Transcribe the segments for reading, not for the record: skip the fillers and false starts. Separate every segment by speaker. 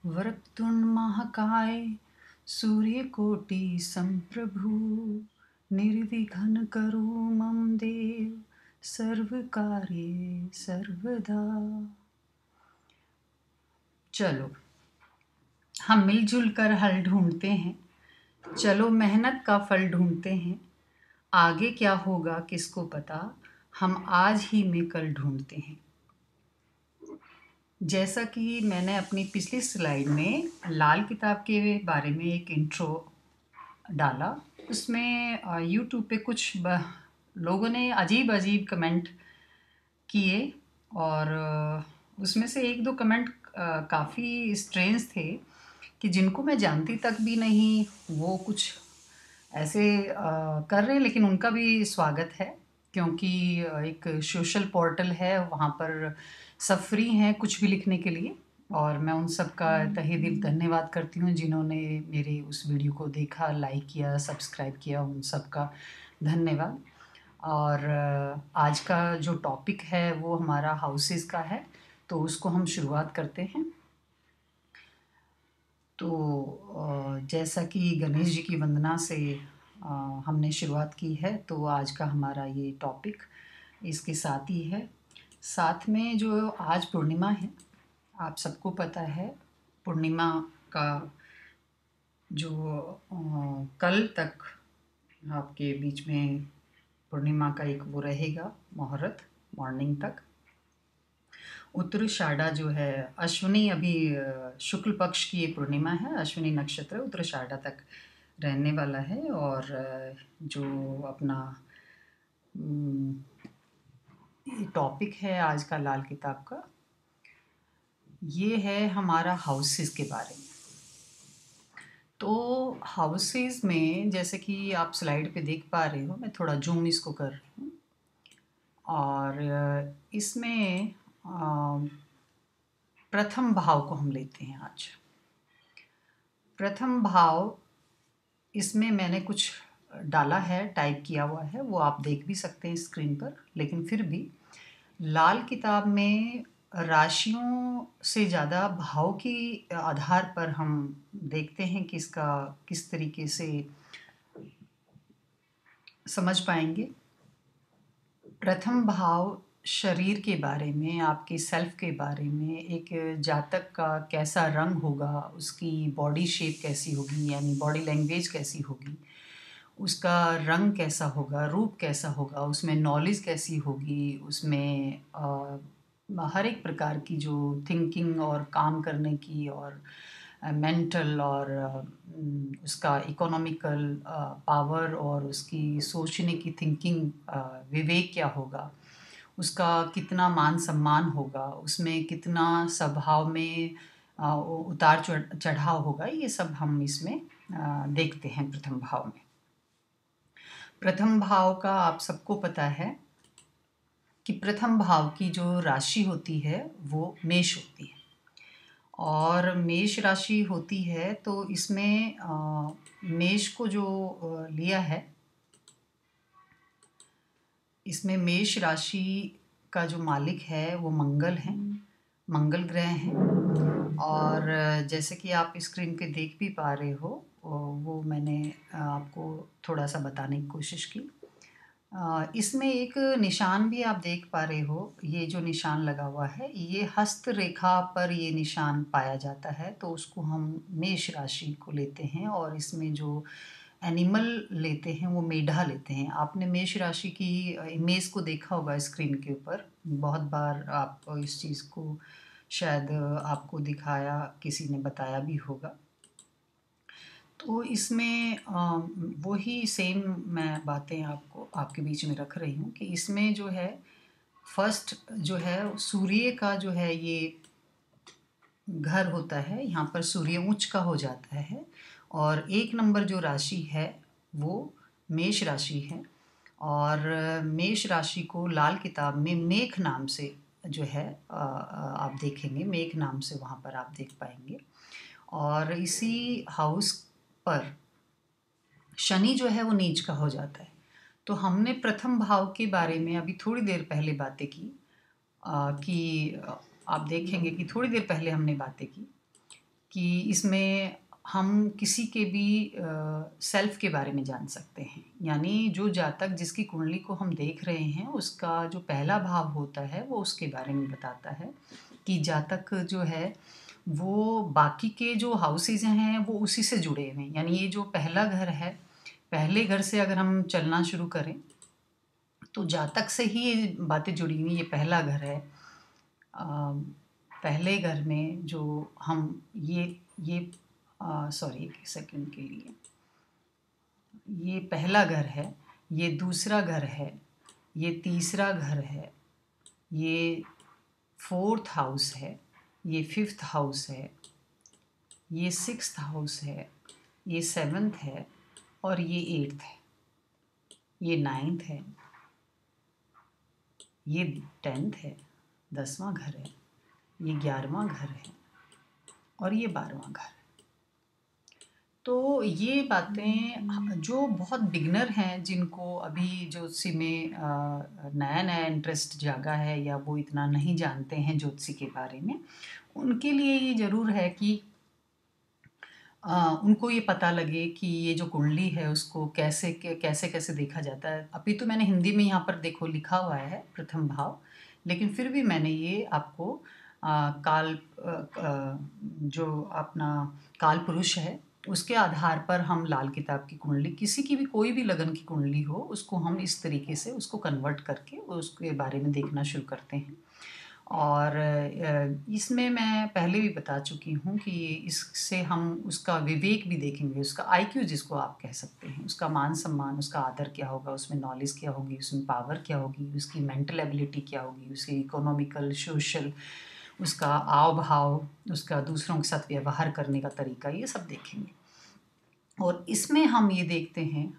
Speaker 1: वक्रतुंड महाकाय सूर्यकोटि संप्रभु निर्विघ्न करो मम देव सर्वकार्ये सर्वदा। चलो हम मिलजुल कर हल ढूंढते हैं, चलो मेहनत का फल ढूंढते हैं। आगे क्या होगा किसको पता, हम आज ही में कल ढूंढते हैं। जैसा कि मैंने अपनी पिछली स्लाइड में लाल किताब के बारे में एक इंट्रो डाला, उसमें यूट्यूब पे कुछ लोगों ने अजीब अजीब कमेंट किए और उसमें से एक दो कमेंट काफ़ी स्ट्रेंज थे कि जिनको मैं जानती तक भी नहीं, वो कुछ ऐसे कर रहे हैं। लेकिन उनका भी स्वागत है, क्योंकि एक सोशल पोर्टल है, वहाँ पर सब फ्री हैं कुछ भी लिखने के लिए। और मैं उन सब का तहे दिल धन्यवाद करती हूँ जिन्होंने मेरे उस वीडियो को देखा, लाइक किया, सब्सक्राइब किया, उन सब का धन्यवाद। और आज का जो टॉपिक है वो हमारा हाउसेस का है, तो उसको हम शुरुआत करते हैं। तो जैसा कि गणेश जी की वंदना से हमने शुरुआत की है, तो आज का हमारा ये टॉपिक इसके साथ ही है। साथ में जो आज पूर्णिमा है, आप सबको पता है पूर्णिमा का जो कल तक आपके बीच में पूर्णिमा का एक वो रहेगा मुहूर्त, मॉर्निंग तक। उत्तराषाढ़ा जो है अश्विनी, अभी शुक्ल पक्ष की ये पूर्णिमा है, अश्विनी नक्षत्र उत्तराषाढ़ा तक रहने वाला है। और जो अपना टॉपिक है आज का लाल किताब का, ये है हमारा हाउसेस के बारे में। तो हाउसेस में जैसे कि आप स्लाइड पे देख पा रहे हो, मैं थोड़ा जूम इसको कर रही हूँ। और इसमें प्रथम भाव को हम लेते हैं आज। प्रथम भाव, इसमें मैंने कुछ डाला है, टाइप किया हुआ है, वो आप देख भी सकते हैं स्क्रीन पर। लेकिन फिर भी लाल किताब में राशियों से ज़्यादा भाव के आधार पर हम देखते हैं कि इसका किस तरीके से समझ पाएंगे। प्रथम भाव शरीर के बारे में, आपके सेल्फ के बारे में, एक जातक का कैसा रंग होगा, उसकी बॉडी शेप कैसी होगी, यानी बॉडी लैंग्वेज कैसी होगी, उसका रंग कैसा होगा, रूप कैसा होगा, उसमें नॉलेज कैसी होगी, उसमें हर एक प्रकार की जो थिंकिंग और काम करने की और मेंटल और उसका इकोनॉमिकल पावर और उसकी सोचने की थिंकिंग, विवेक क्या होगा, उसका कितना मान सम्मान होगा, उसमें कितना स्वभाव में उतार चढ़ाव होगा, ये सब हम इसमें देखते हैं प्रथम भाव में। प्रथम भाव का आप सबको पता है कि प्रथम भाव की जो राशि होती है वो मेष होती है। और मेष राशि होती है तो इसमें मेष को जो लिया है, इसमें मेष राशि का जो मालिक है वो मंगल है, मंगल ग्रह हैं। और जैसे कि आप स्क्रीन पे देख भी पा रहे हो, वो मैंने आपको थोड़ा सा बताने की कोशिश की। इसमें एक निशान भी आप देख पा रहे हो, ये जो निशान लगा हुआ है ये हस्त रेखा पर ये निशान पाया जाता है, तो उसको हम मेष राशि को लेते हैं। और इसमें जो एनिमल लेते हैं वो मेढा लेते हैं। आपने मेष राशि की इमेज को देखा होगा स्क्रीन के ऊपर, बहुत बार आप इस चीज़ को शायद आपको दिखाया, किसी ने बताया भी होगा। तो इसमें वही सेम मैं बातें आपको आपके बीच में रख रही हूँ कि इसमें जो है फर्स्ट जो है सूर्य का जो है ये घर होता है, यहाँ पर सूर्य उच्च का हो जाता है। और एक नंबर जो राशि है वो मेष राशि है। और मेष राशि को लाल किताब में मेघ नाम से जो है आप देखेंगे, मेघ नाम से वहाँ पर आप देख पाएंगे। और इसी हाउस पर शनि जो है वो नीच का हो जाता है। तो हमने प्रथम भाव के बारे में अभी थोड़ी देर पहले बातें की, कि आप देखेंगे कि थोड़ी देर पहले हमने बातें की कि इसमें हम किसी के भी सेल्फ के बारे में जान सकते हैं। यानी जो जातक जिसकी कुंडली को हम देख रहे हैं उसका जो पहला भाव होता है वो उसके बारे में बताता है कि जातक जो है वो बाकी के जो हाउसेज हैं वो उसी से जुड़े हुए हैं। यानी ये जो पहला घर है, पहले घर से अगर हम चलना शुरू करें तो जातक से ही ये बातें जुड़ी हुई। ये पहला घर है। पहले घर में जो हम ये सॉरी एक सेकंड के लिए, ये पहला घर है, ये दूसरा घर है, ये तीसरा घर है, ये फोर्थ हाउस है, ये फिफ्थ हाउस है, ये सिक्स्थ हाउस है, ये सेवन्थ है और ये एट्थ है, ये नाइन्थ है, ये 10th है, 10वां घर है, ये 11वां घर है और ये 12वां घर है। तो ये बातें जो बहुत बिगनर हैं, जिनको अभी ज्योतिषी में नया नया इंटरेस्ट जागा है या वो इतना नहीं जानते हैं ज्योतिषी के बारे में, उनके लिए ये ज़रूर है कि उनको ये पता लगे कि ये जो कुंडली है उसको कैसे कैसे देखा जाता है। अभी तो मैंने हिंदी में यहाँ पर देखो लिखा हुआ है प्रथम भाव, लेकिन फिर भी मैंने ये आपको जो अपना काल पुरुष है उसके आधार पर हम लाल किताब की कुंडली, किसी की भी कोई भी लगन की कुंडली हो, उसको हम इस तरीके से उसको कन्वर्ट करके उसके बारे में देखना शुरू करते हैं। और इसमें मैं पहले भी बता चुकी हूँ कि इससे हम उसका विवेक भी देखेंगे, उसका आईक्यू जिसको आप कह सकते हैं, उसका मान सम्मान, उसका आदर क्या होगा, उसमें नॉलेज क्या होगी, उसमें पावर क्या होगी, उसकी मेंटल एबिलिटी क्या होगी, उसकी इकोनॉमिकल, सोशल, उसका आव भाव, उसका दूसरों के साथ व्यवहार करने का तरीका, ये सब देखेंगे। और इसमें हम ये देखते हैं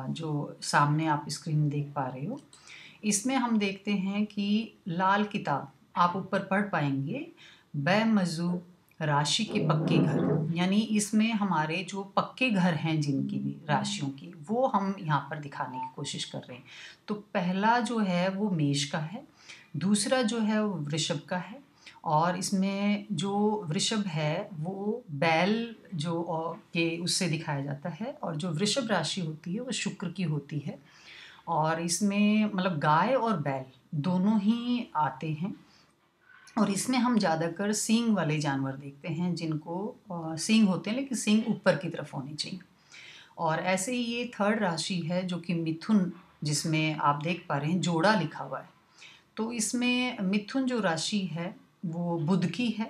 Speaker 1: जो सामने आप स्क्रीन में देख पा रहे हो, इसमें हम देखते हैं कि लाल किताब आप ऊपर पढ़ पाएंगे, बेमजू राशि के पक्के घर। यानी इसमें हमारे जो पक्के घर हैं जिनकी भी राशियों की, वो हम यहाँ पर दिखाने की कोशिश कर रहे हैं। तो पहला जो है वो मेष का है, दूसरा जो है वो वृषभ का है, और इसमें जो वृषभ है वो बैल जो के उससे दिखाया जाता है, और जो वृषभ राशि होती है वो शुक्र की होती है। और इसमें मतलब गाय और बैल दोनों ही आते हैं। और इसमें हम ज़्यादातर सींग वाले जानवर देखते हैं, जिनको सींग होते हैं लेकिन सींग ऊपर की तरफ होनी चाहिए। और ऐसे ही ये थर्ड राशि है जो कि मिथुन, जिसमें आप देख पा रहे हैं जोड़ा लिखा हुआ है। तो इसमें मिथुन जो राशि है वो बुध की है,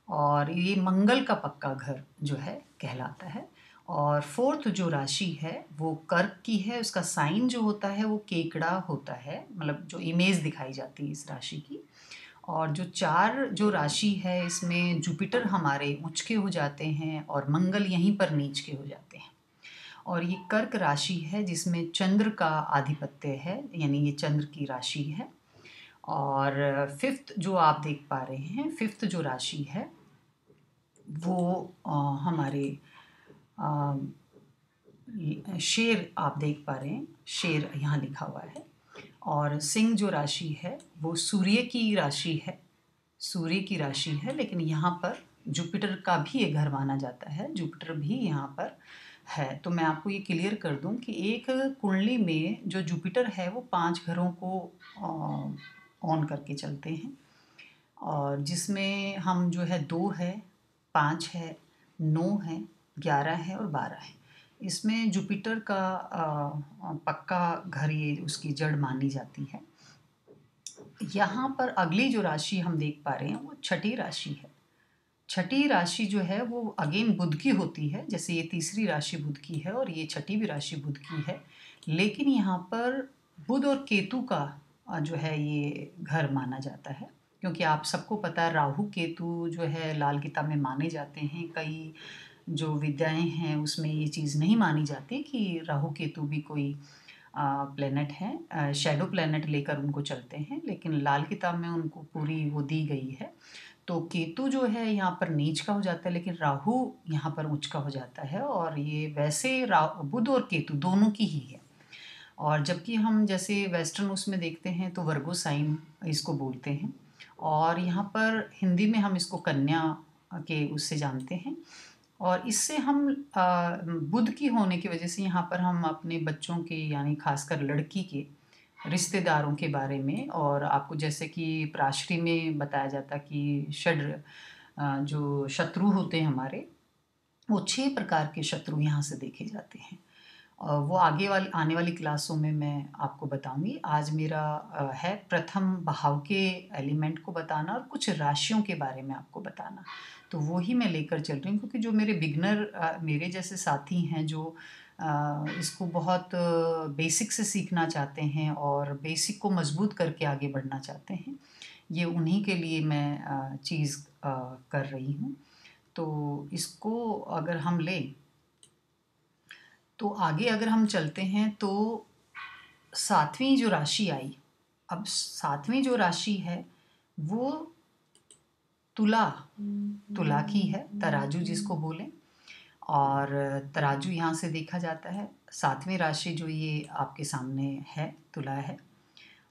Speaker 1: और ये मंगल का पक्का घर जो है कहलाता है। और फोर्थ जो राशि है वो कर्क की है, उसका साइन जो होता है वो केकड़ा होता है, मतलब जो इमेज दिखाई जाती है इस राशि की। और जो चार जो राशि है इसमें जुपिटर हमारे उच्च के हो जाते हैं और मंगल यहीं पर नीच के हो जाते हैं। और ये कर्क राशि है जिसमें चंद्र का आधिपत्य है, यानी ये चंद्र की राशि है। और फिफ्थ जो आप देख पा रहे हैं, फिफ्थ जो राशि है वो हमारे शेर आप देख पा रहे हैं, शेर यहाँ लिखा हुआ है। और सिंह जो राशि है वो सूर्य की राशि है, सूर्य की राशि है, लेकिन यहाँ पर जुपिटर का भी एक घर माना जाता है, जुपिटर भी यहाँ पर है। तो मैं आपको ये क्लियर कर दूं कि एक कुंडली में जो जुपिटर है वो 5 घरों को ऑन करके चलते हैं, और जिसमें हम जो है 2 है, 5 है, 9 है, 11 है और 12 है। इसमें जुपिटर का पक्का घर ये उसकी जड़ मानी जाती है। यहाँ पर अगली जो राशि हम देख पा रहे हैं वो छठी राशि है। छठी राशि जो है वो अगेन बुध की होती है, जैसे ये तीसरी राशि बुध की है और ये छठी भी राशि बुध की है। लेकिन यहाँ पर बुध और केतु का जो है ये घर माना जाता है, क्योंकि आप सबको पता है राहु केतु जो है लाल किताब में माने जाते हैं। कई जो विद्याएं हैं उसमें ये चीज़ नहीं मानी जाती कि राहु केतु भी कोई प्लेनेट हैं, शैडो प्लेनेट लेकर उनको चलते हैं, लेकिन लाल किताब में उनको पूरी वो दी गई है। तो केतु जो है यहाँ पर नीच का हो जाता है, लेकिन राहु यहाँ पर उच्च का हो जाता है। और ये वैसे बुध और केतु दोनों की ही है। और जबकि हम जैसे वेस्टर्न उसमें देखते हैं तो वर्गो साइन इसको बोलते हैं, और यहाँ पर हिंदी में हम इसको कन्या के उससे जानते हैं। और इससे हम बुध की होने की वजह से यहाँ पर हम अपने बच्चों के यानी खासकर लड़की के रिश्तेदारों के बारे में, और आपको जैसे कि प्राशरी में बताया जाता कि जो शत्रु होते हैं हमारे, वो 6 प्रकार के शत्रु यहाँ से देखे जाते हैं। वो आने वाली क्लासों में मैं आपको बताऊंगी। आज मेरा है प्रथम भाव के एलिमेंट को बताना और कुछ राशियों के बारे में आपको बताना। तो वो ही मैं लेकर चल रही हूँ, क्योंकि जो मेरे बिगनर मेरे जैसे साथी हैं जो इसको बहुत बेसिक से सीखना चाहते हैं और बेसिक को मजबूत करके आगे बढ़ना चाहते हैं, ये उन्हीं के लिए मैं चीज़ कर रही हूँ। तो इसको अगर हम लें तो आगे अगर हम चलते हैं तो 7वीं जो राशि आई, अब 7वीं जो राशि है वो तुला की है, तराजू जिसको बोलें। और तराजू यहाँ से देखा जाता है। 7वीं राशि जो ये आपके सामने है तुला है।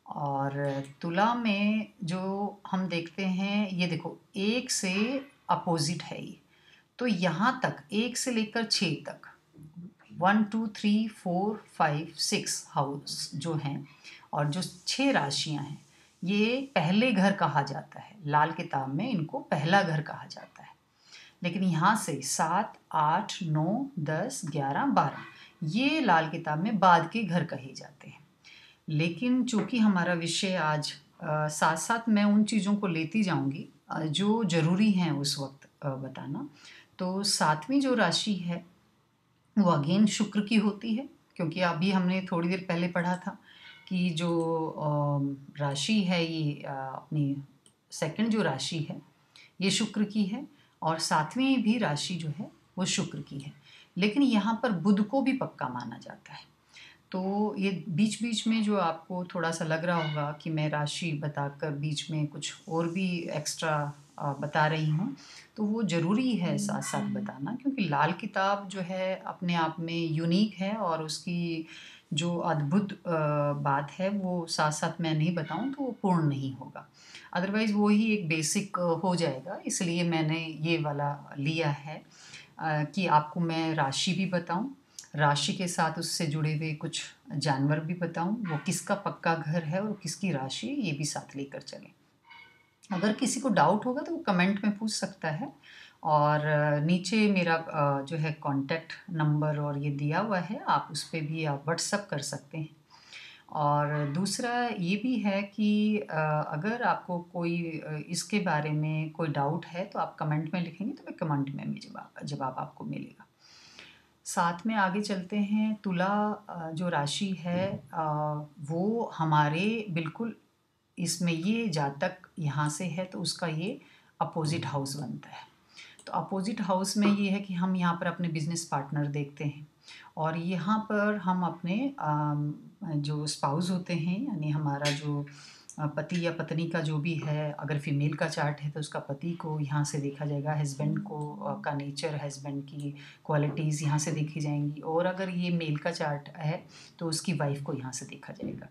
Speaker 1: और तुला में जो हम देखते हैं, ये देखो 1 से अपोजिट है ये। तो यहाँ तक 1 से लेकर 6 तक 1 2 3 4 5 6 हाउस जो हैं, और जो 6 राशियां हैं, ये पहले घर कहा जाता है। लाल किताब में इनको पहला घर कहा जाता है। लेकिन यहाँ से 7 8 9 10 11 12 ये लाल किताब में बाद के घर कहे जाते हैं। लेकिन चूंकि हमारा विषय आज साथ साथ मैं उन चीज़ों को लेती जाऊंगी जो ज़रूरी हैं उस वक्त बताना। तो 7वीं जो राशि है वो अगेन शुक्र की होती है, क्योंकि अभी हमने थोड़ी देर पहले पढ़ा था कि जो राशि है ये अपनी सेकंड जो राशि है ये शुक्र की है, और 7वीं भी राशि जो है वो शुक्र की है। लेकिन यहाँ पर बुध को भी पक्का माना जाता है। तो ये बीच बीच में जो आपको थोड़ा सा लग रहा होगा कि मैं राशि बताकर बीच में कुछ और भी एक्स्ट्रा बता रही हूँ, तो वो ज़रूरी है साथ साथ बताना, क्योंकि लाल किताब जो है अपने आप में यूनिक है और उसकी जो अद्भुत बात है वो साथ साथ मैं नहीं बताऊँ तो वो पूर्ण नहीं होगा। अदरवाइज़ वो ही एक बेसिक हो जाएगा, इसलिए मैंने ये वाला लिया है कि आपको मैं राशि भी बताऊं, राशि के साथ उससे जुड़े हुए कुछ जानवर भी बताऊं, वो किसका पक्का घर है और किसकी राशि, ये भी साथ लेकर चलें। अगर किसी को डाउट होगा तो वो कमेंट में पूछ सकता है। और नीचे मेरा जो है कांटेक्ट नंबर और ये दिया हुआ है, आप उस पर भी आप व्हाट्सअप कर सकते हैं। और दूसरा ये भी है कि अगर आपको कोई इसके बारे में कोई डाउट है तो आप कमेंट में लिखेंगे तो मैं कमेंट में भी जवाब आपको मिलेगा। साथ में आगे चलते हैं। तुला जो राशि है वो हमारे बिल्कुल इसमें ये जातक यहाँ से है तो उसका ये अपोजिट हाउस बनता है। तो अपोजिट हाउस में ये है कि हम यहाँ पर अपने बिजनेस पार्टनर देखते हैं, और यहाँ पर हम अपने जो स्पाउस होते हैं यानी हमारा जो पति या पत्नी का जो भी है, अगर फीमेल का चार्ट है तो उसका पति को यहाँ से देखा जाएगा, हस्बैंड को का नेचर, हस्बैंड की क्वालिटीज़ यहाँ से देखी जाएंगी, और अगर ये मेल का चार्ट है तो उसकी वाइफ को यहाँ से देखा जाएगा।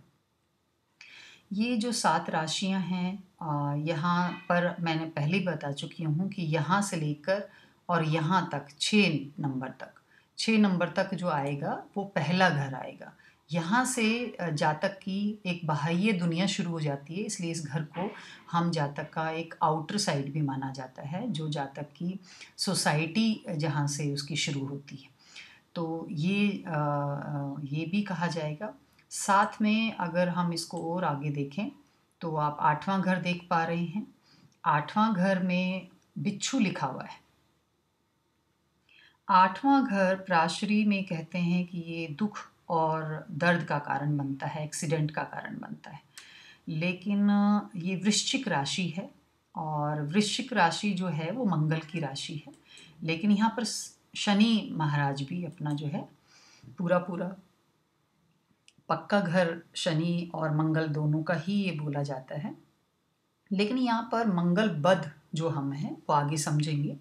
Speaker 1: ये जो 7 राशियाँ हैं यहाँ पर मैंने पहले बता चुकी हूँ कि यहाँ से लेकर और यहाँ तक 6 नंबर तक जो आएगा वो पहला घर आएगा। यहाँ से जातक की एक बाह्य दुनिया शुरू हो जाती है, इसलिए इस घर को हम जातक का एक आउटर साइड भी माना जाता है, जो जातक की सोसाइटी जहाँ से उसकी शुरू होती है। तो ये भी कहा जाएगा। साथ में अगर हम इसको और आगे देखें तो आप 8वां घर देख पा रहे हैं। 8वां घर में बिच्छू लिखा हुआ है। 8वां घर प्राशरी में कहते हैं कि ये दुख और दर्द का कारण बनता है, एक्सीडेंट का कारण बनता है। लेकिन ये वृश्चिक राशि है, और वृश्चिक राशि जो है वो मंगल की राशि है। लेकिन यहाँ पर शनि महाराज भी अपना जो है पूरा पक्का घर शनि और मंगल दोनों का ही ये बोला जाता है। लेकिन यहाँ पर मंगल बध जो हम हैं वो आगे समझेंगे,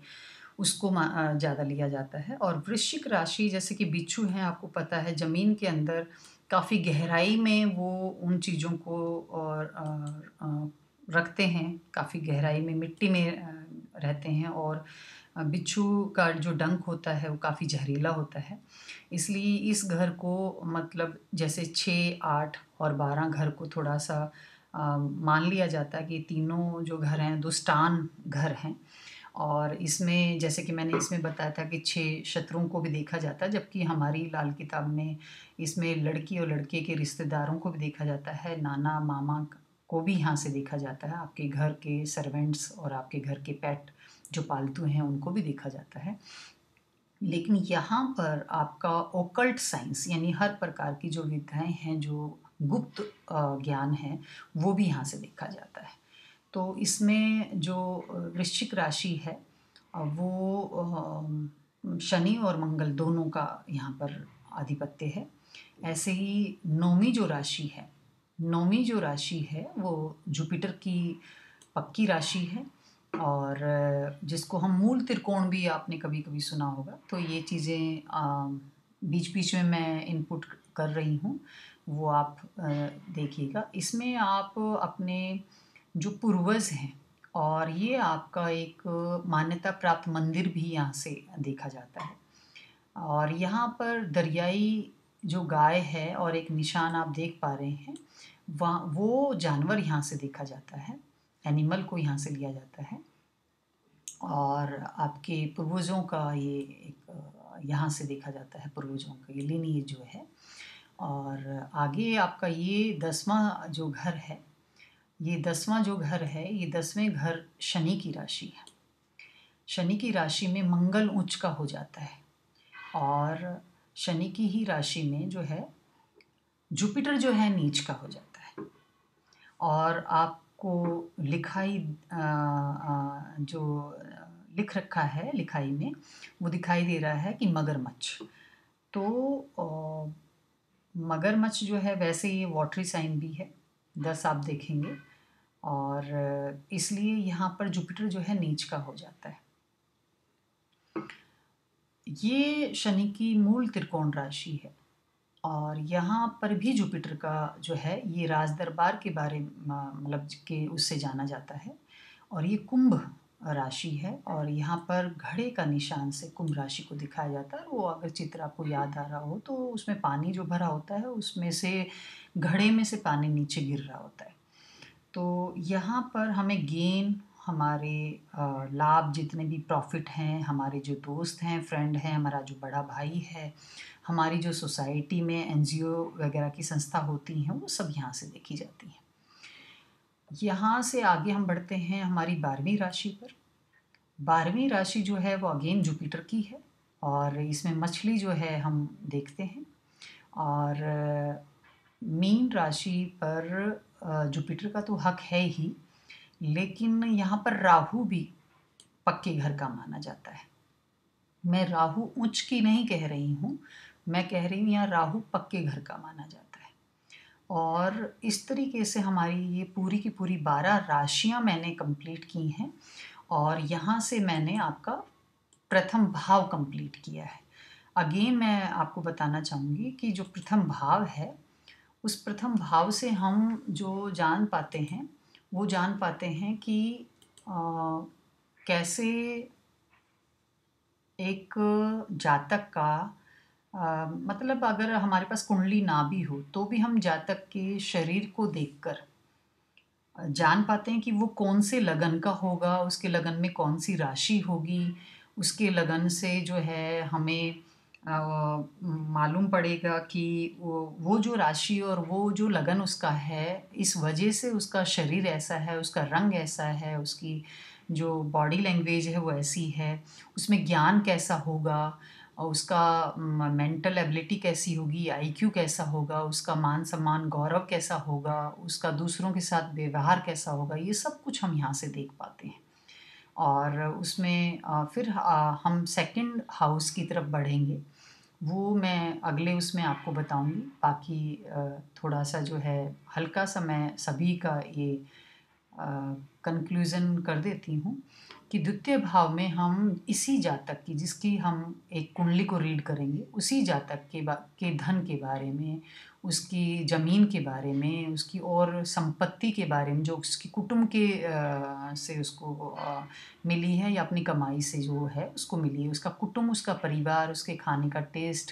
Speaker 1: उसको ज़्यादा लिया जाता है। और वृश्चिक राशि जैसे कि बिच्छू हैं, आपको पता है ज़मीन के अंदर काफ़ी गहराई में वो उन चीज़ों को और रखते हैं, काफ़ी गहराई में मिट्टी में रहते हैं और बिच्छू का जो डंक होता है वो काफ़ी जहरीला होता है। इसलिए इस घर को मतलब जैसे 6, 8 और 12 घर को थोड़ा-सा मान लिया जाता है कि तीनों जो घर हैं दुष्टान घर हैं। और इसमें जैसे कि मैंने इसमें बताया था कि 6 शत्रुओं को भी देखा जाता है, जबकि हमारी लाल किताब में इसमें लड़की और लड़के के रिश्तेदारों को भी देखा जाता है, नाना, मामा को भी यहाँ से देखा जाता है, आपके घर के सर्वेंट्स और आपके घर के पेट जो पालतू हैं उनको भी देखा जाता है। लेकिन यहाँ पर आपका ओकल्ट साइंस यानी हर प्रकार की जो विद्याएँ हैं, जो गुप्त ज्ञान है, वो भी यहाँ से देखा जाता है। तो इसमें जो वृश्चिक राशि है वो शनि और मंगल दोनों का यहाँ पर आधिपत्य है। ऐसे ही 9वीं जो राशि है, 9वीं जो राशि है वो जुपिटर की पक्की राशि है और जिसको हम मूल त्रिकोण भी आपने कभी-कभी सुना होगा। तो ये चीज़ें बीच-बीच में मैं इनपुट कर रही हूँ, वो आप देखिएगा। इसमें आप अपने जो पूर्वज हैं और ये आपका एक मान्यता प्राप्त मंदिर भी यहाँ से देखा जाता है। और यहाँ पर दरियाई जो गाय है और एक निशान आप देख पा रहे हैं, वहाँ वो जानवर यहाँ से देखा जाता है, एनिमल को यहाँ से लिया जाता है। और आपके पूर्वजों का ये एक यहाँ से देखा जाता है, पूर्वजों का ये लिनीएज जो है। और आगे आपका ये 10वां जो घर है, ये 10वां जो घर है, ये 10वें घर शनि की राशि है। शनि की राशि में मंगल उच्च का हो जाता है और शनि की ही राशि में जो है जुपिटर जो है नीच का हो जाता है। और आपको लिखाई जो लिख रखा है लिखाई में वो दिखाई दे रहा है कि मगरमच्छ। तो मगरमच्छ जो है वैसे ये वाटरी साइन भी है, 10 आप देखेंगे और इसलिए यहाँ पर जुपिटर जो है नीच का हो जाता है। ये शनि की मूल त्रिकोण राशि है और यहाँ पर भी जुपिटर का जो है ये राजदरबार के बारे मतलब के उससे जाना जाता है और ये कुंभ राशि है और यहाँ पर घड़े का निशान से कुंभ राशि को दिखाया जाता है। वो अगर चित्र आपको याद आ रहा हो तो उसमें पानी जो भरा होता है उसमें से घड़े में से पानी नीचे गिर रहा होता है। तो यहाँ पर हमें गेन हमारे लाभ जितने भी प्रॉफिट हैं, हमारे जो दोस्त हैं, फ्रेंड हैं, हमारा जो बड़ा भाई है, हमारी जो सोसाइटी में एनजीओ वगैरह की संस्था होती हैं वो सब यहाँ से देखी जाती हैं। यहाँ से आगे हम बढ़ते हैं हमारी 12वीं राशि पर। 12वीं राशि जो है वो अगेन जुपिटर की है और इसमें मछली जो है हम देखते हैं और मीन राशि पर जुपिटर का तो हक है ही, लेकिन यहाँ पर राहु भी पक्के घर का माना जाता है। मैं राहु उच्च की नहीं कह रही हूँ, मैं कह रही हूँ यहाँ राहु पक्के घर का माना जाता है। और इस तरीके से हमारी ये पूरी की पूरी 12 राशियाँ मैंने कंप्लीट की हैं और यहाँ से मैंने आपका प्रथम भाव कंप्लीट किया है। अगेन मैं आपको बताना चाहूँगी कि जो प्रथम भाव है, उस प्रथम भाव से हम जो जान पाते हैं, वो जान पाते हैं कि कैसे एक जातक का मतलब अगर हमारे पास कुंडली ना भी हो तो भी हम जातक के शरीर को देखकर जान पाते हैं कि वो कौन से लगन का होगा, उसके लगन में कौन सी राशि होगी, उसके लगन से जो है हमें मालूम पड़ेगा कि वो जो राशि और वो जो लगन उसका है, इस वजह से उसका शरीर ऐसा है, उसका रंग ऐसा है, उसकी जो बॉडी लैंग्वेज है वो ऐसी है, उसमें ज्ञान कैसा होगा और उसका मेंटल एबिलिटी कैसी होगी, आईक्यू कैसा होगा, उसका मान सम्मान गौरव कैसा होगा, उसका दूसरों के साथ व्यवहार कैसा होगा, ये सब कुछ हम यहाँ से देख पाते हैं। और उसमें फिर हम सेकंड हाउस की तरफ बढ़ेंगे, वो मैं अगले उसमें आपको बताऊंगी। बाकी थोड़ा सा जो है हल्का सा मैं सभी का ये कंक्लूज़न कर देती हूँ कि द्वितीय भाव में हम इसी जातक की, जिसकी हम एक कुंडली को रीड करेंगे, उसी जातक के धन के बारे में, उसकी ज़मीन के बारे में, उसकी और संपत्ति के बारे में जो उसकी कुटुंब के से उसको मिली है या अपनी कमाई से जो है उसको मिली है, उसका कुटुंब, उसका परिवार, उसके खाने का टेस्ट,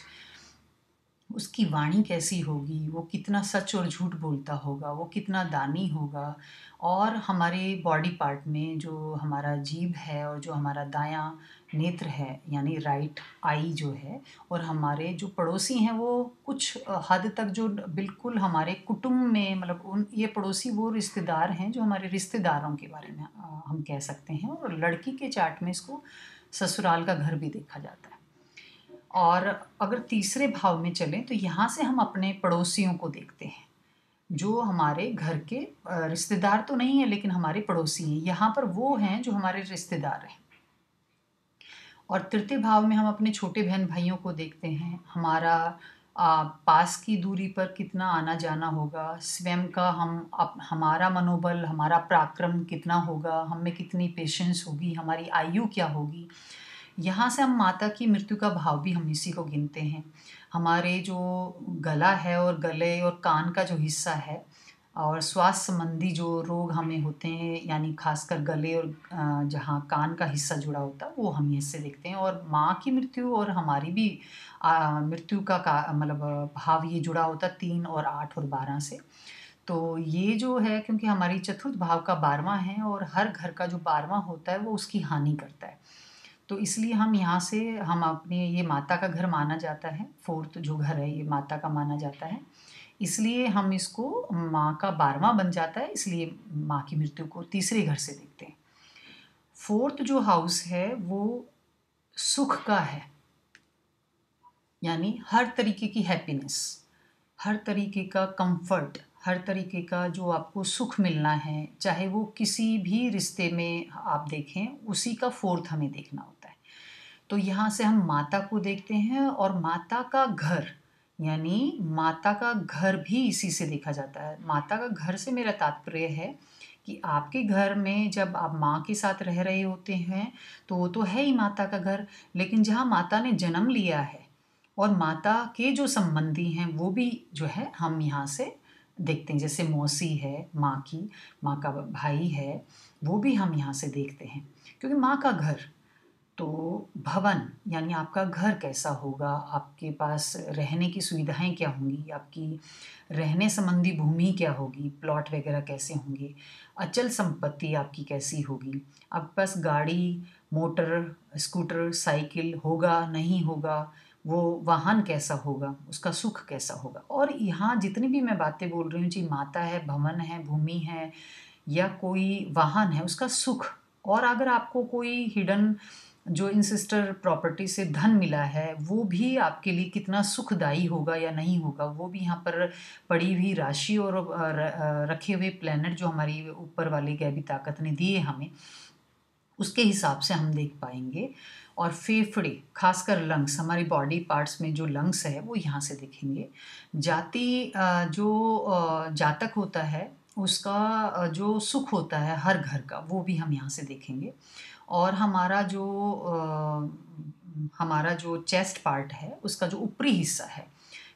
Speaker 1: उसकी वाणी कैसी होगी, वो कितना सच और झूठ बोलता होगा, वो कितना दानी होगा। और हमारे बॉडी पार्ट में जो हमारा जीभ है और जो हमारा दायां नेत्र है यानी राइट आई जो है, और हमारे जो पड़ोसी हैं वो कुछ हद तक जो बिल्कुल हमारे कुटुंब में, मतलब उन ये पड़ोसी वो रिश्तेदार हैं जो हमारे रिश्तेदारों के बारे में हम कह सकते हैं। और लड़की के चार्ट में इसको ससुराल का घर भी देखा जाता है। और अगर तीसरे भाव में चलें तो यहाँ से हम अपने पड़ोसियों को देखते हैं, जो हमारे घर के रिश्तेदार तो नहीं है लेकिन हमारे पड़ोसी हैं। यहाँ पर वो हैं जो हमारे रिश्तेदार हैं। और तृतीय भाव में हम अपने छोटे बहन भाइयों को देखते हैं, हमारा पास की दूरी पर कितना आना जाना होगा, स्वयं का हमारा मनोबल, हमारा पराक्रम कितना होगा, हम में कितनी पेशेंस होगी, हमारी आयु क्या होगी। यहाँ से हम माता की मृत्यु का भाव भी हम इसी को गिनते हैं। हमारे जो गला है और गले और कान का जो हिस्सा है और स्वास्थ्य संबंधी जो रोग हमें होते हैं, यानी खासकर गले और जहाँ कान का हिस्सा जुड़ा होता है वो हम इससे देखते हैं। और माँ की मृत्यु और हमारी भी मृत्यु का मतलब भाव ये जुड़ा होता है 3 और 8 और 12 से। तो ये जो है, क्योंकि हमारी चतुर्थ भाव का 12वां है और हर घर का जो 12वां होता है वो उसकी हानि करता है। तो इसलिए हम यहाँ से हम अपने, ये माता का घर माना जाता है, 4th जो घर है ये माता का माना जाता है, इसलिए हम इसको माँ का 12वां बन जाता है, इसलिए माँ की मृत्यु को तीसरे घर से देखते हैं। 4th जो हाउस है वो सुख का है, यानी हर तरीके की हैप्पीनेस, हर तरीके का कंफर्ट, हर तरीके का जो आपको सुख मिलना है, चाहे वो किसी भी रिश्ते में आप देखें, उसी का 4th हमें देखना होता है। तो यहाँ से हम माता को देखते हैं और माता का घर, यानी माता का घर भी इसी से देखा जाता है। माता का घर से मेरा तात्पर्य है कि आपके घर में जब आप माँ के साथ रह रहे होते हैं तो वो तो है ही माता का घर, लेकिन जहाँ माता ने जन्म लिया है और माता के जो संबंधी हैं वो भी जो है हम यहाँ से देखते हैं। जैसे मौसी है माँ की, माँ का भाई है, वो भी हम यहाँ से देखते हैं, क्योंकि माँ का घर। तो भवन यानी आपका घर कैसा होगा, आपके पास रहने की सुविधाएं क्या होंगी, आपकी रहने संबंधी भूमि क्या होगी, प्लॉट वगैरह कैसे होंगे, अचल संपत्ति आपकी कैसी होगी, आपके पास गाड़ी, मोटर, स्कूटर, साइकिल होगा नहीं होगा, वो वाहन कैसा होगा, उसका सुख कैसा होगा। और यहाँ जितनी भी मैं बातें बोल रही हूँ, जी माता है, भवन है, भूमि है या कोई वाहन है, उसका सुख। और अगर आपको कोई हिडन जो इंसिस्टर प्रॉपर्टी से धन मिला है वो भी आपके लिए कितना सुखदायी होगा या नहीं होगा, वो भी यहाँ पर पड़ी हुई राशि और रखे हुए प्लैनेट जो हमारी ऊपर वाली गैबी ताकत ने दिए हमें, उसके हिसाब से हम देख पाएंगे। और फेफड़े, खासकर लंग्स, हमारी बॉडी पार्ट्स में जो लंग्स है वो यहाँ से देखेंगे। जाति जो जातक होता है उसका जो सुख होता है हर घर का, वो भी हम यहाँ से देखेंगे। और हमारा जो चेस्ट पार्ट है उसका जो ऊपरी हिस्सा है,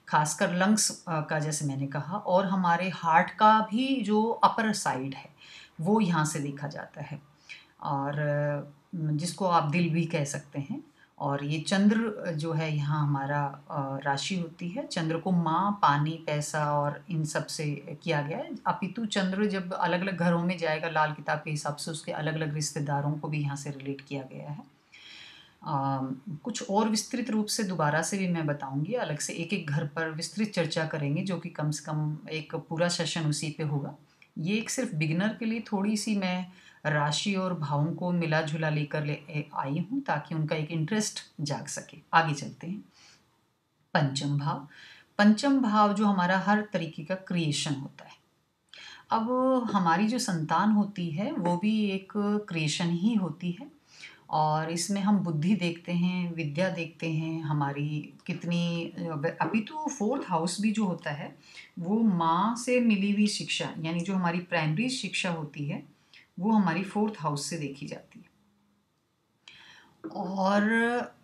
Speaker 1: खासकर लंग्स का जैसे मैंने कहा, और हमारे हार्ट का भी जो अपर साइड है वो यहाँ से देखा जाता है, और जिसको आप दिल भी कह सकते हैं। और ये चंद्र जो है यहाँ हमारा राशि होती है। चंद्र को माँ, पानी, पैसा और इन सब से किया गया है। अपितु चंद्र जब अलग अलग घरों में जाएगा लाल किताब के हिसाब से, उसके अलग अलग रिश्तेदारों को भी यहाँ से रिलेट किया गया है। कुछ और विस्तृत रूप से दोबारा से भी मैं बताऊंगी, अलग से एक एक घर पर विस्तृत चर्चा करेंगे, जो कि कम से कम एक पूरा सेशन उसी पे होगा। ये एक सिर्फ बिगिनर के लिए थोड़ी सी मैं राशि और भावों को मिला जुला लेकर आई हूँ, ताकि उनका एक इंटरेस्ट जाग सके। आगे चलते हैं। पंचम भाव, पंचम भाव जो हमारा हर तरीके का क्रिएशन होता है। अब हमारी जो संतान होती है वो भी एक क्रिएशन ही होती है, और इसमें हम बुद्धि देखते हैं, विद्या देखते हैं, हमारी कितनी अपितु 4th हाउस भी जो होता है वो माँ से मिली हुई शिक्षा, यानी जो हमारी प्राइमरी शिक्षा होती है वो हमारी 4th हाउस से देखी जाती है। और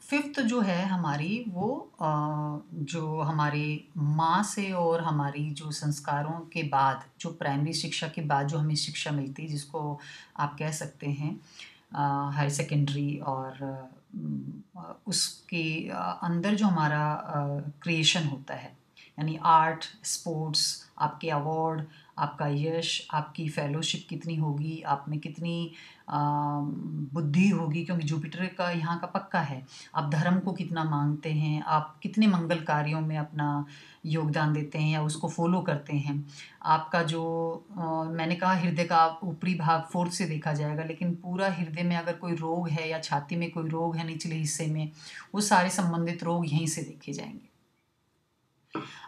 Speaker 1: फिफ्थ जो है हमारी वो जो हमारे माँ से और हमारी जो संस्कारों के बाद जो प्राइमरी शिक्षा के बाद जो हमें शिक्षा मिलती है जिसको आप कह सकते हैं हायर सेकेंडरी और उसके अंदर जो हमारा क्रिएशन होता है यानी आर्ट स्पोर्ट्स आपके अवार्ड आपका यश आपकी फेलोशिप कितनी होगी आप में कितनी बुद्धि होगी क्योंकि जुपिटर का यहाँ का पक्का है आप धर्म को कितना मांगते हैं आप कितने मंगल कार्यों में अपना योगदान देते हैं या उसको फॉलो करते हैं आपका जो मैंने कहा हृदय का ऊपरी भाग फोर्थ से देखा जाएगा लेकिन पूरा हृदय में अगर कोई रोग है या छाती में कोई रोग है निचले हिस्से में वो सारे संबंधित रोग यहीं से देखे जाएंगे।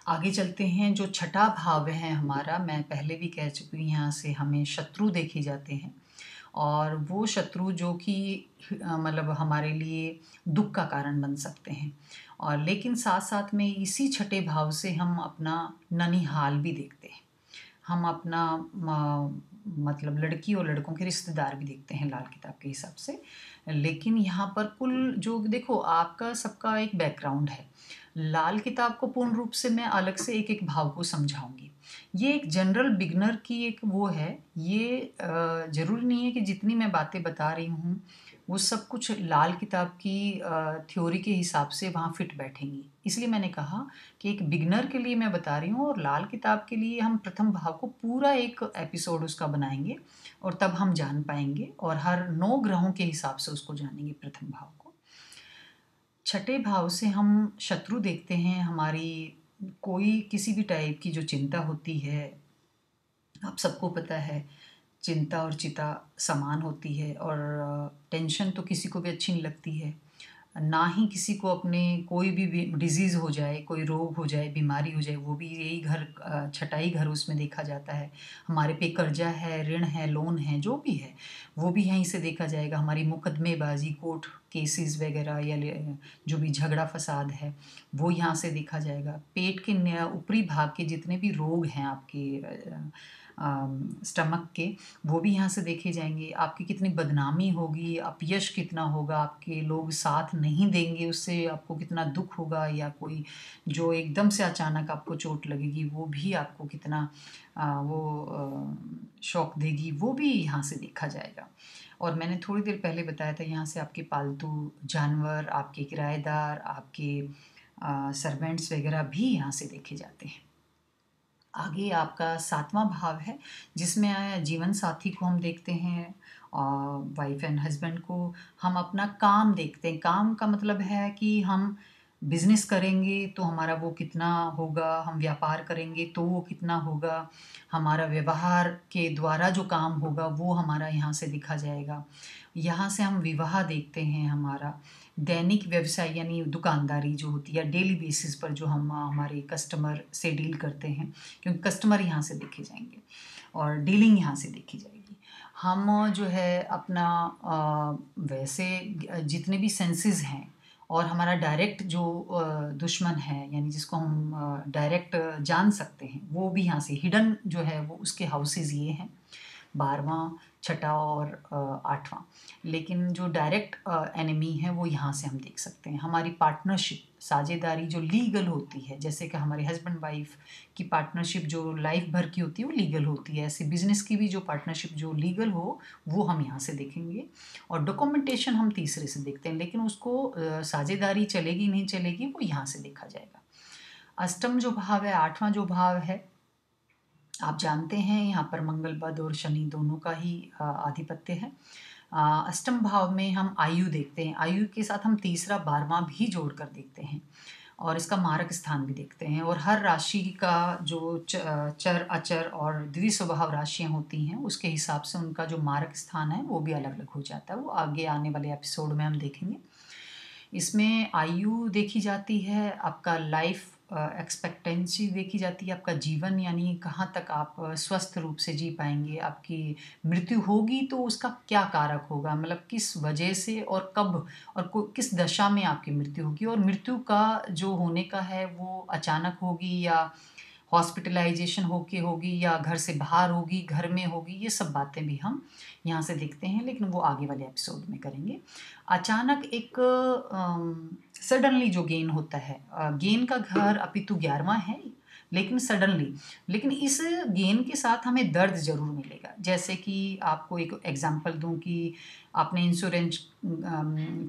Speaker 1: आगे चलते हैं जो छठा भाव है हमारा मैं पहले भी कह चुकी हूँ यहाँ से हमें शत्रु देखे जाते हैं और वो शत्रु जो कि मतलब हमारे लिए दुख का कारण बन सकते हैं और लेकिन साथ साथ में इसी छठे भाव से हम अपना ननिहाल भी देखते हैं हम अपना मतलब लड़की और लड़कों के रिश्तेदार भी देखते हैं लाल किताब के हिसाब से लेकिन यहाँ पर कुल जो देखो आपका सबका एक बैकग्राउंड है लाल किताब को पूर्ण रूप से मैं अलग से एक एक भाव को समझाऊंगी ये एक जनरल बिगनर की एक वो है ये ज़रूरी नहीं है कि जितनी मैं बातें बता रही हूँ वो सब कुछ लाल किताब की थ्योरी के हिसाब से वहाँ फिट बैठेंगी इसलिए मैंने कहा कि एक बिगनर के लिए मैं बता रही हूँ और लाल किताब के लिए हम प्रथम भाव को पूरा एक एपिसोड उसका बनाएंगे और तब हम जान पाएंगे और हर 9 ग्रहों के हिसाब से उसको जानेंगे प्रथम भाव को। छठे भाव से हम शत्रु देखते हैं हमारी कोई किसी भी टाइप की जो चिंता होती है आप सबको पता है चिंता और चिता समान होती है और टेंशन तो किसी को भी अच्छी नहीं लगती है ना ही किसी को अपने कोई भी डिजीज़ हो जाए कोई रोग हो जाए बीमारी हो जाए वो भी यही घर छठाई घर उसमें देखा जाता है हमारे पे कर्जा है ऋण है लोन है जो भी है वो भी यहीं से देखा जाएगा हमारी मुकदमेबाजी कोर्ट केसेस वगैरह या जो भी झगड़ा फसाद है वो यहाँ से देखा जाएगा पेट के ऊपरी भाग के जितने भी रोग हैं आपके स्टमक के वो भी यहाँ से देखे जाएंगे आपकी कितनी बदनामी होगी अपयश कितना होगा आपके लोग साथ नहीं देंगे उससे आपको कितना दुख होगा या कोई जो एकदम से अचानक आपको चोट लगेगी वो भी आपको कितना शौक देगी वो भी यहाँ से देखा जाएगा। और मैंने थोड़ी देर पहले बताया था यहाँ से आपके पालतू जानवर आपके किराएदार आपके सर्वेंट्स वगैरह भी यहाँ से देखे जाते हैं। आगे आपका सातवां भाव है जिसमें जीवन साथी को हम देखते हैं और वाइफ एंड हस्बैंड को हम अपना काम देखते हैं काम का मतलब है कि हम बिजनेस करेंगे तो हमारा वो कितना होगा हम व्यापार करेंगे तो वो कितना होगा हमारा व्यवहार के द्वारा जो काम होगा वो हमारा यहाँ से दिखा जाएगा। यहाँ से हम विवाह देखते हैं हमारा दैनिक व्यवसाय यानी दुकानदारी जो होती है डेली बेसिस पर जो हम हमारे कस्टमर से डील करते हैं क्योंकि कस्टमर यहाँ से देखे जाएंगे और डीलिंग यहाँ से देखी जाएगी। हम जो है अपना वैसे जितने भी सेंसेस हैं और हमारा डायरेक्ट जो दुश्मन है यानी जिसको हम डायरेक्ट जान सकते हैं वो भी यहाँ से हिडन जो है वो उसके हाउसेस ये हैं 12वां छठा और 8वां लेकिन जो डायरेक्ट एनिमी है वो यहाँ से हम देख सकते हैं। हमारी पार्टनरशिप साझेदारी जो लीगल होती है जैसे कि हमारे हस्बैंड वाइफ की पार्टनरशिप जो लाइफ भर की होती है वो लीगल होती है ऐसे बिजनेस की भी जो पार्टनरशिप जो लीगल हो वो हम यहाँ से देखेंगे। और डॉक्यूमेंटेशन हम तीसरे से देखते हैं लेकिन उसको साझेदारी चलेगी नहीं चलेगी वो यहाँ से देखा जाएगा। अष्टम जो भाव है 8वां जो भाव है आप जानते हैं यहाँ पर मंगल बुध और शनि दोनों का ही आधिपत्य है। अष्टम भाव में हम आयु देखते हैं आयु के साथ हम तीसरा 12वां भी जोड़कर देखते हैं और इसका मारक स्थान भी देखते हैं और हर राशि का जो चर अचर और द्विस्वभाव राशियाँ होती हैं उसके हिसाब से उनका जो मारक स्थान है वो भी अलग अलग हो जाता है वो आगे आने वाले एपिसोड में हम देखेंगे। इसमें आयु देखी जाती है आपका लाइफ एक्सपेक्टेंसी देखी जाती है आपका जीवन यानी कहाँ तक आप स्वस्थ रूप से जी पाएंगे आपकी मृत्यु होगी तो उसका क्या कारक होगा मतलब किस वजह से और कब और किस दशा में आपकी मृत्यु होगी और मृत्यु का जो होने का है वो अचानक होगी या हॉस्पिटलाइजेशन होगी या घर से बाहर होगी, घर में होगी, ये सब बातें भी हम यहाँ से देखते हैं, लेकिन वो आगे वाले एपिसोड में करेंगे। अचानक एक सडनली जो गेन होता है, गेन का घर अपितु 11वां है, लेकिन सडनली, लेकिन इस गेन के साथ हमें दर्द ज़रूर मिलेगा। जैसे कि आपको एक एग्जांपल दूं कि आपने इंश्योरेंस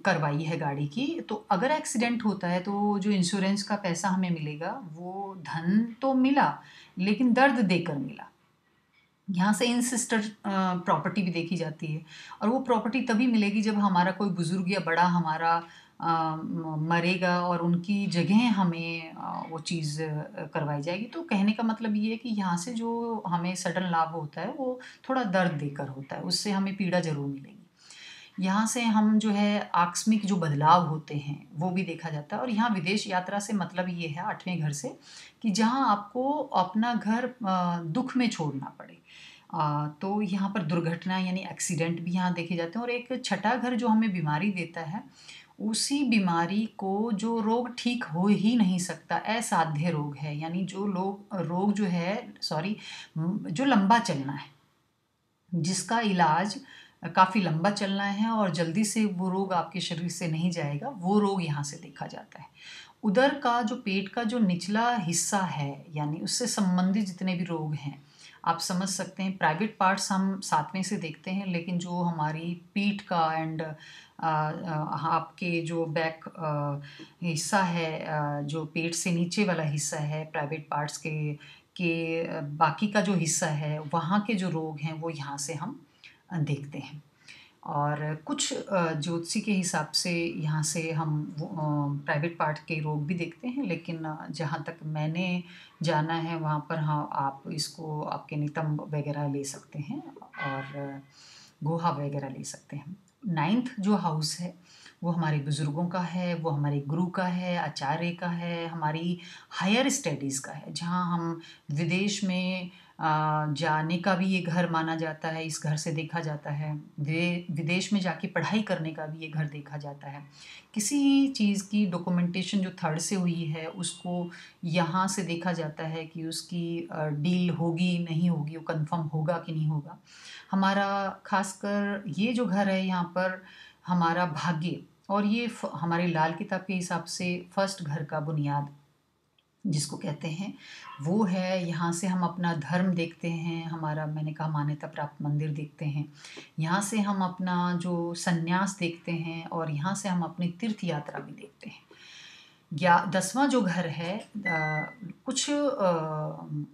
Speaker 1: करवाई है गाड़ी की, तो अगर एक्सीडेंट होता है तो जो इंश्योरेंस का पैसा हमें मिलेगा वो धन तो मिला, लेकिन दर्द देकर मिला। यहाँ से इंसिस्टर प्रॉपर्टी भी देखी जाती है, और वो प्रॉपर्टी तभी मिलेगी जब हमारा कोई बुज़ुर्ग या बड़ा हमारा मरेगा और उनकी जगह हमें वो चीज़ करवाई जाएगी। तो कहने का मतलब ये है कि यहाँ से जो हमें सडन लाभ होता है वो थोड़ा दर्द देकर होता है, उससे हमें पीड़ा ज़रूर मिलेगी। यहाँ से हम जो है आकस्मिक जो बदलाव होते हैं वो भी देखा जाता है। और यहाँ विदेश यात्रा से मतलब ये है 8वें घर से, कि जहाँ आपको अपना घर दुख में छोड़ना पड़े। तो यहाँ पर दुर्घटना यानी एक्सीडेंट भी यहाँ देखे जाते हैं। और एक छठा घर जो हमें बीमारी देता है, उसी बीमारी को जो रोग ठीक हो ही नहीं सकता, असाध्य रोग है, यानी जो रोग जो है, सॉरी, जो लंबा चलना है, जिसका इलाज काफ़ी लंबा चलना है और जल्दी से वो रोग आपके शरीर से नहीं जाएगा, वो रोग यहाँ से देखा जाता है। उदर का जो पेट का जो निचला हिस्सा है, यानी उससे संबंधित जितने भी रोग हैं, आप समझ सकते हैं। प्राइवेट पार्ट्स हम 7वें से देखते हैं, लेकिन जो हमारी पीठ का एंड आपके जो बैक हिस्सा है, जो पेट से नीचे वाला हिस्सा है, प्राइवेट पार्ट्स के बाकी का जो हिस्सा है, वहाँ के जो रोग हैं वो यहाँ से हम देखते हैं। और कुछ ज्योतिषी के हिसाब से यहाँ से हम वो प्राइवेट पार्ट के रोग भी देखते हैं, लेकिन जहाँ तक मैंने जाना है वहाँ पर, हाँ, आप इसको आपके नितंब वगैरह ले सकते हैं और गुहा वगैरह ले सकते हैं। 9th जो हाउस है वो हमारे बुज़ुर्गों का है, वो हमारे गुरु का है, आचार्य का है, हमारी हायर स्टडीज़ का है, जहाँ हम विदेश में जाने का भी ये घर माना जाता है, इस घर से देखा जाता है। विदेश में जाके पढ़ाई करने का भी ये घर देखा जाता है। किसी चीज़ की डॉक्यूमेंटेशन जो 3rd से हुई है उसको यहाँ से देखा जाता है कि उसकी डील होगी नहीं होगी, वो कंफर्म होगा कि नहीं होगा। हमारा खासकर ये जो घर है, यहाँ पर हमारा भाग्य, और ये हमारी लाल किताब के हिसाब से फर्स्ट घर का बुनियाद जिसको कहते हैं वो है। यहाँ से हम अपना धर्म देखते हैं, हमारा, मैंने कहा, मान्यता प्राप्त मंदिर देखते हैं। यहाँ से हम अपना जो संन्यास देखते हैं, और यहाँ से हम अपनी तीर्थ यात्रा भी देखते हैं। 10वां जो घर है, कुछ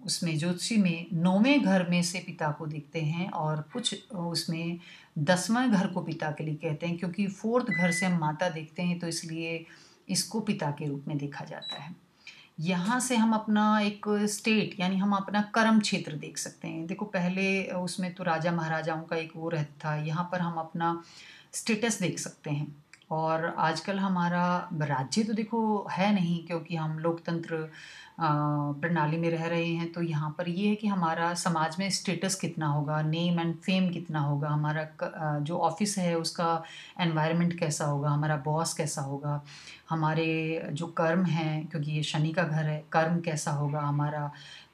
Speaker 1: उसमें ज्योतिषी में 9वें घर में से पिता को देखते हैं, और कुछ उसमें 10वां घर को पिता के लिए कहते हैं, क्योंकि 4th घर से हम माता देखते हैं, तो इसलिए इसको पिता के रूप में देखा जाता है। यहाँ से हम अपना एक स्टेट, यानी हम अपना कर्म क्षेत्र देख सकते हैं। देखो, पहले उसमें तो राजा महाराजाओं का एक वो रहता था, यहाँ पर हम अपना स्टेटस देख सकते हैं। और आजकल हमारा राज्य तो देखो है नहीं, क्योंकि हम लोकतंत्र प्रणाली में रह रहे हैं। तो यहाँ पर ये है कि हमारा समाज में स्टेटस कितना होगा, नेम एंड फेम कितना होगा, हमारा जो ऑफिस है उसका एनवायरनमेंट कैसा होगा, हमारा बॉस कैसा होगा, हमारे जो कर्म हैं, क्योंकि ये शनि का घर है, कर्म कैसा होगा हमारा,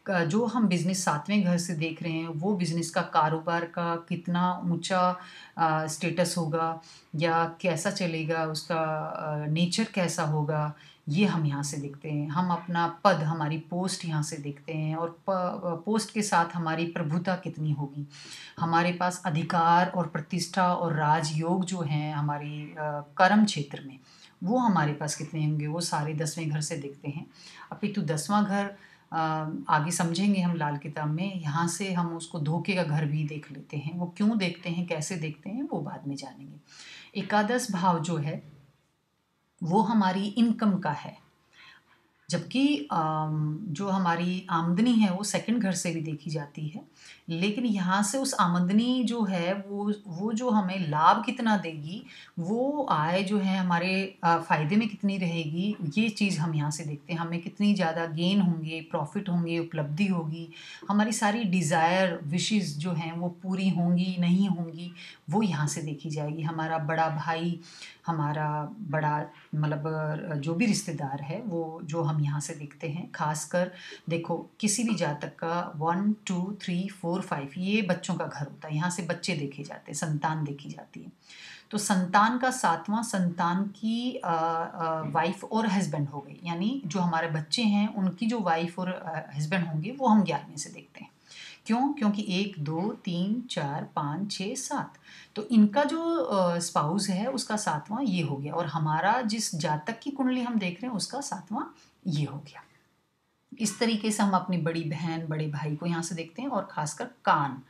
Speaker 1: जो हम बिज़नेस 7वें घर से देख रहे हैं, वो बिज़नेस का कारोबार का कितना ऊंचा स्टेटस होगा या कैसा चलेगा, उसका नेचर कैसा होगा, ये हम यहाँ से देखते हैं। हम अपना पद, हमारी पोस्ट यहाँ से देखते हैं, और पोस्ट के साथ हमारी प्रभुता कितनी होगी, हमारे पास अधिकार और प्रतिष्ठा और राजयोग जो हैं हमारी कर्म क्षेत्र में, वो हमारे पास कितने होंगे, वो सारे 10वें घर से देखते हैं। अपितु 10वां घर आगे समझेंगे हम लाल किताब में। यहाँ से हम उसको धोखे का घर भी देख लेते हैं। वो क्यों देखते हैं, कैसे देखते हैं, वो बाद में जानेंगे। एकादश भाव जो है वो हमारी इनकम का है, जबकि जो हमारी आमदनी है वो 2nd घर से भी देखी जाती है। लेकिन यहाँ से उस आमदनी जो है वो जो हमें लाभ कितना देगी, वो आय जो है हमारे फ़ायदे में कितनी रहेगी, ये चीज़ हम यहाँ से देखते हैं। हमें कितनी ज़्यादा गेन होंगे, प्रॉफ़िट होंगे, उपलब्धि होगी, हमारी सारी डिज़ायर, विशेज़ जो हैं वो पूरी होंगी नहीं होंगी, वो यहाँ से देखी जाएगी। हमारा बड़ा भाई, हमारा बड़ा, मतलब जो भी रिश्तेदार है, वो जो हमें हम यहाँ से देखते हैं। खासकर देखो किसी भी जातक का 1 2 3 4 5 ये बच्चों का घर होता है, यहाँ से बच्चे देखे जाते हैं, संतान देखी जाती है। तो संतान का 7वां संतान की वाइफ और हस्बैंड हो गई, यानी जो हमारे बच्चे हैं उनकी जो वाइफ और हस्बैंड होंगे वो हम 11वें से देखते हैं। क्यों? क्योंकि 1 2 3 4 5 6 7 तो इनका जो स्पाउस है उसका 7वां ये हो गया, और हमारा जिस जातक की कुंडली हम देख रहे हैं उसका 7वां ये हो गया। इस तरीके से हम अपनी बड़ी बहन बड़े भाई को यहाँ से देखते हैं, और खासकर कान,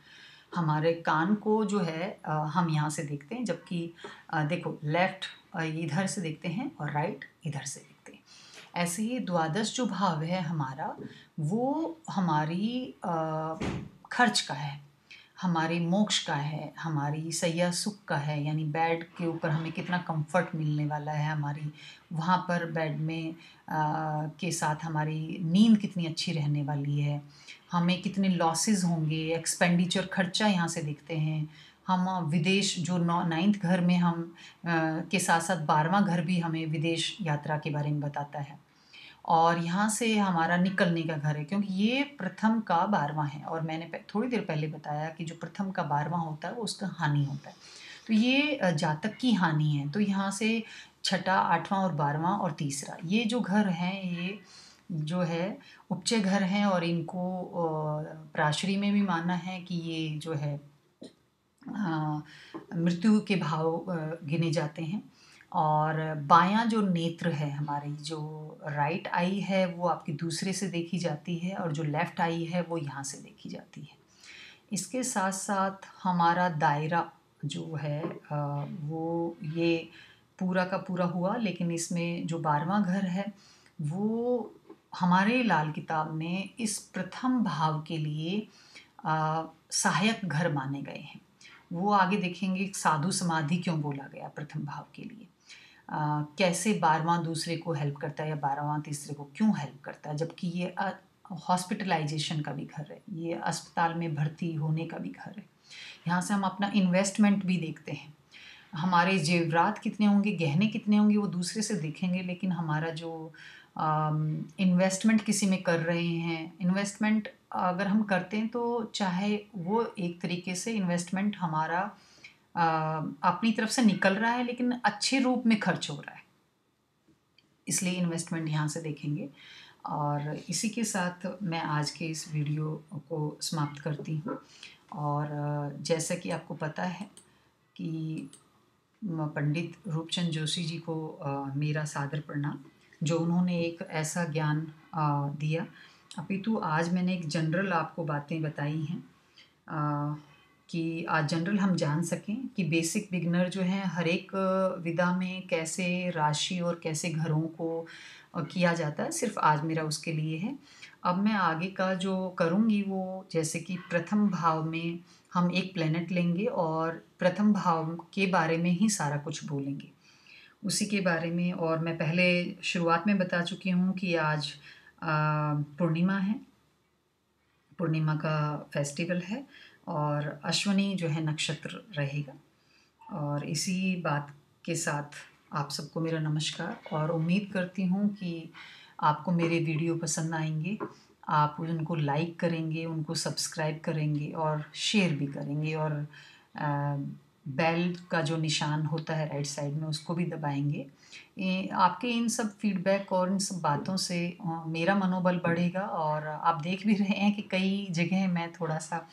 Speaker 1: हमारे कान को जो है हम यहाँ से देखते हैं, जबकि देखो लेफ्ट इधर से देखते हैं और राइट इधर से देखते हैं। ऐसे ही द्वादश जो भाव है हमारा, वो हमारी खर्च का है, हमारे मोक्ष का है, हमारी सैया सुख का है, यानी बेड के ऊपर हमें कितना कंफर्ट मिलने वाला है, हमारी वहाँ पर बेड में के साथ हमारी नींद कितनी अच्छी रहने वाली है, हमें कितने लॉसेस होंगे, एक्सपेंडिचर खर्चा यहाँ से देखते हैं। हम विदेश जो 9th घर में हम के साथ साथ 12वां घर भी हमें विदेश यात्रा के बारे में बताता है, और यहाँ से हमारा निकलने का घर है, क्योंकि ये प्रथम का 12वां है, और मैंने थोड़ी देर पहले बताया कि जो प्रथम का 12वां होता है वो उसका हानि होता है। तो ये जातक की हानि है। तो यहाँ से छठा, 8वां और 12वां और तीसरा ये जो घर हैं ये जो है उपचय घर हैं, और इनको प्राशरी में भी माना है कि ये जो है मृत्यु के भाव गिने जाते हैं। और बायां जो नेत्र है हमारी, जो राइट आई है वो आपकी दूसरे से देखी जाती है, और जो लेफ़्ट आई है वो यहाँ से देखी जाती है। इसके साथ साथ हमारा दायरा जो है वो ये पूरा का पूरा हुआ, लेकिन इसमें जो 12वां घर है वो हमारे लाल किताब में इस प्रथम भाव के लिए सहायक घर माने गए हैं। वो आगे देखेंगे साधु समाधि क्यों बोला गया प्रथम भाव के लिए, कैसे 12वां दूसरे को हेल्प करता है या 12वां तीसरे को क्यों हेल्प करता है, जबकि ये हॉस्पिटलाइजेशन का भी घर है, ये अस्पताल में भर्ती होने का भी घर है। यहाँ से हम अपना इन्वेस्टमेंट भी देखते हैं, हमारे जेवरात कितने होंगे, गहने कितने होंगे वो दूसरे से देखेंगे, लेकिन हमारा जो इन्वेस्टमेंट किसी में कर रहे हैं, इन्वेस्टमेंट अगर हम करते हैं तो चाहे वो एक तरीके से इन्वेस्टमेंट हमारा अपनी तरफ से निकल रहा है लेकिन अच्छे रूप में खर्च हो रहा है, इसलिए इन्वेस्टमेंट यहाँ से देखेंगे। और इसी के साथ मैं आज के इस वीडियो को समाप्त करती हूँ। और जैसा कि आपको पता है कि पंडित रूपचंद जोशी जी को मेरा सादर प्रणाम, जो उन्होंने एक ऐसा ज्ञान दिया। अपितु आज मैंने एक जनरल आपको बातें बताई हैं कि आज जनरल हम जान सकें कि बेसिक बिगनर जो हैं हर एक विधा में कैसे राशि और कैसे घरों को किया जाता है, सिर्फ आज मेरा उसके लिए है। अब मैं आगे का जो करूँगी वो जैसे कि प्रथम भाव में हम एक प्लेनेट लेंगे और प्रथम भाव के बारे में ही सारा कुछ बोलेंगे, उसी के बारे में। और मैं पहले शुरुआत में बता चुकी हूँ कि आज पूर्णिमा है, पूर्णिमा का फेस्टिवल है, और अश्वनी जो है नक्षत्र रहेगा। और इसी बात के साथ आप सबको मेरा नमस्कार, और उम्मीद करती हूँ कि आपको मेरे वीडियो पसंद आएंगे, आप उनको लाइक करेंगे, उनको सब्सक्राइब करेंगे और शेयर भी करेंगे, और बेल का जो निशान होता है राइट साइड में उसको भी दबाएंगे। आपके इन सब फीडबैक और इन सब बातों से मेरा मनोबल बढ़ेगा। और आप देख भी रहे हैं कि कई जगह मैं थोड़ा सा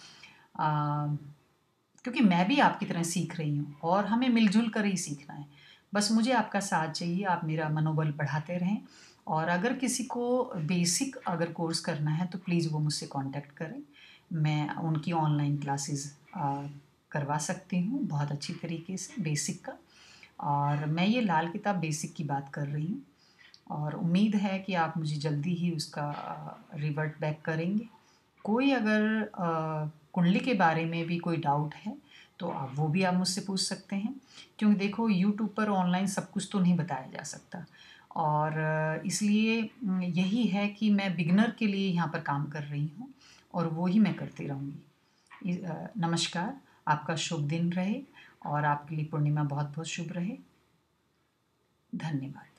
Speaker 1: क्योंकि मैं भी आपकी तरह सीख रही हूँ और हमें मिलजुल कर ही सीखना है। बस मुझे आपका साथ चाहिए, आप मेरा मनोबल बढ़ाते रहें। और अगर किसी को बेसिक अगर कोर्स करना है तो प्लीज़ वो मुझसे कांटेक्ट करें, मैं उनकी ऑनलाइन क्लासेस करवा सकती हूँ बहुत अच्छी तरीके से बेसिक का। और मैं ये लाल किताब बेसिक की बात कर रही हूँ, और उम्मीद है कि आप मुझे जल्दी ही उसका रिवर्ट बैक करेंगे। कोई अगर कुंडली के बारे में भी कोई डाउट है तो आप वो भी आप मुझसे पूछ सकते हैं, क्योंकि देखो यूट्यूब पर ऑनलाइन सब कुछ तो नहीं बताया जा सकता, और इसलिए यही है कि मैं बिगनर के लिए यहाँ पर काम कर रही हूँ और वो ही मैं करती रहूँगी। नमस्कार, आपका शुभ दिन रहे और आपके लिए पूर्णिमा बहुत बहुत शुभ रहे। धन्यवाद।